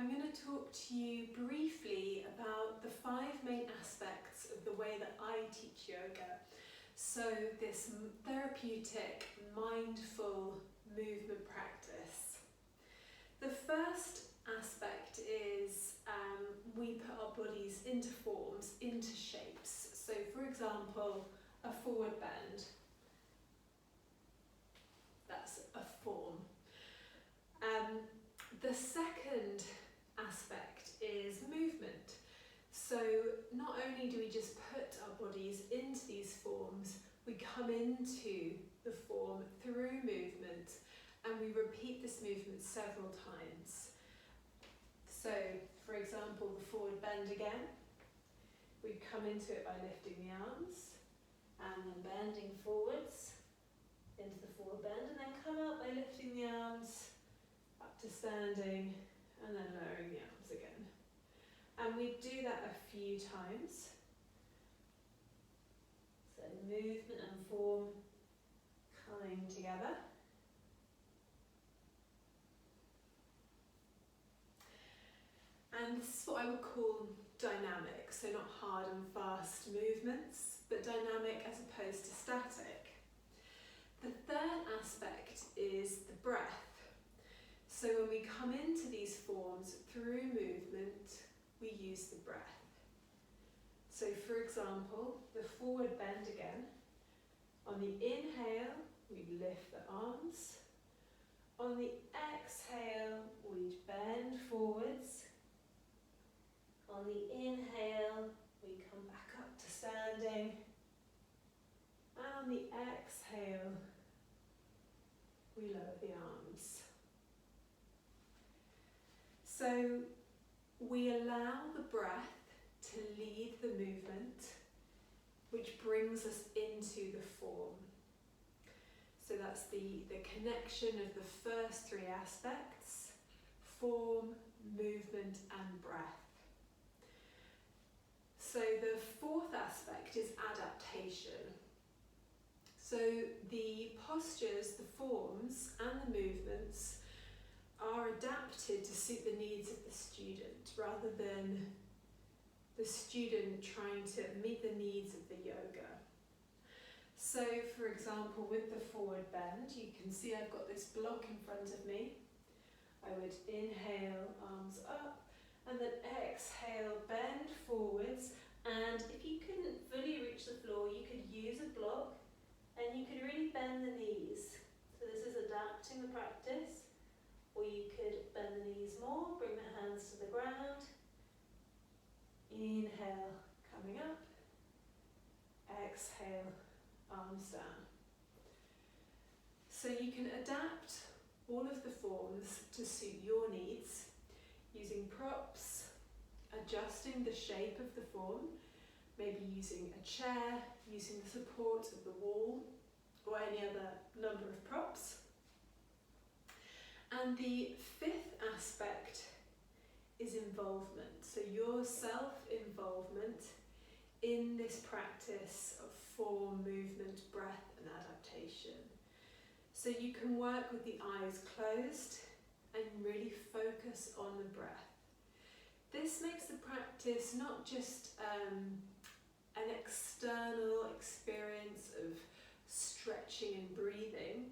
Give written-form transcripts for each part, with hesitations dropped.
I'm going to talk to you briefly about the 5 main aspects of the way that I teach yoga. So this therapeutic, mindful movement practice. The first aspect is we put our bodies into forms, into shapes. So for example, a forward bend. That's a form. The second aspect is movement. So not only do we just put our bodies into these forms, we come into the form through movement, and we repeat this movement several times. So, for example, the forward bend again. We come into it by lifting the arms, and then bending forwards into the forward bend, and then come out by lifting the arms up to standing, and then lowering the arms again. And we do that a few times. So movement and form coming together. And this is what I would call dynamic, so not hard and fast movements, but dynamic as opposed to static. The third aspect is the breath. So when we come into these forms through movement, we use the breath. So for example, the forward bend again. On the inhale, we lift the arms. On the exhale, we bend forwards. On the inhale, we come back up to standing. And on the exhale, we lower the arms. So we allow the breath to lead the movement, which brings us into the form. So that's the connection of the first 3 aspects: form, movement and breath. So the 4th aspect is adaptation. So the postures, the forms and the movements are adapted to suit the needs of the student rather than the student trying to meet the needs of the yoga. So for example, with the forward bend, you can see I've got this block in front of me. I would inhale, arms up, and then exhale, bend forwards. And if you couldn't fully reach the floor, you could use a block and you could really bend the knees. So this is adapting the practice. Or you could bend the knees more, bring the hands to the ground. Inhale, coming up. Exhale, arms down. So you can adapt all of the forms to suit your needs, using props, adjusting the shape of the form, maybe using a chair, using the support of the wall, or any other number of props. And the 5th aspect is involvement. So your self-involvement in this practice of form, movement, breath and adaptation. So you can work with the eyes closed and really focus on the breath. This makes the practice not just an external experience of stretching and breathing.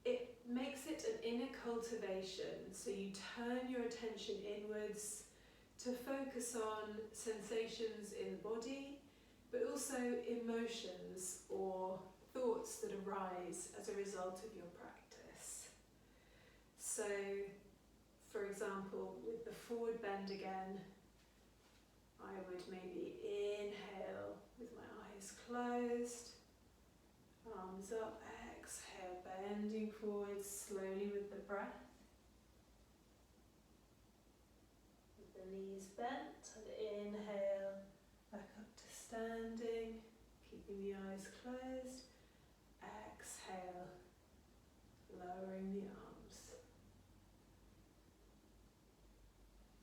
It makes it an inner cultivation, so you turn your attention inwards to focus on sensations in the body, but also emotions or thoughts that arise as a result of your practice. So, for example, with the forward bend again, I would maybe inhale with my eyes closed, arms up, exhale, bending forwards slowly with the breath. With the knees bent, and inhale, back up to standing, keeping the eyes closed. Exhale, lowering the arms.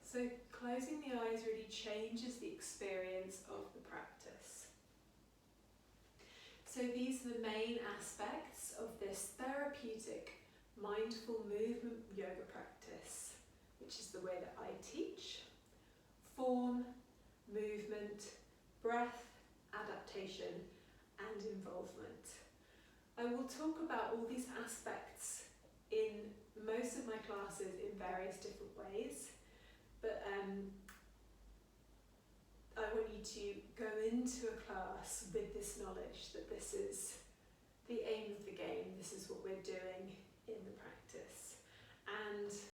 So closing the eyes really changes the experience of the practice. So these are the main aspects of this therapeutic mindful movement yoga practice, which which is the way that I teach, form, movement, breath, adaptation, and involvement. I will talk about all these aspects in most of my classes in various different ways, but I want you to go into a class with this knowledge that this is the aim of the game, this is what we're doing in the practice. And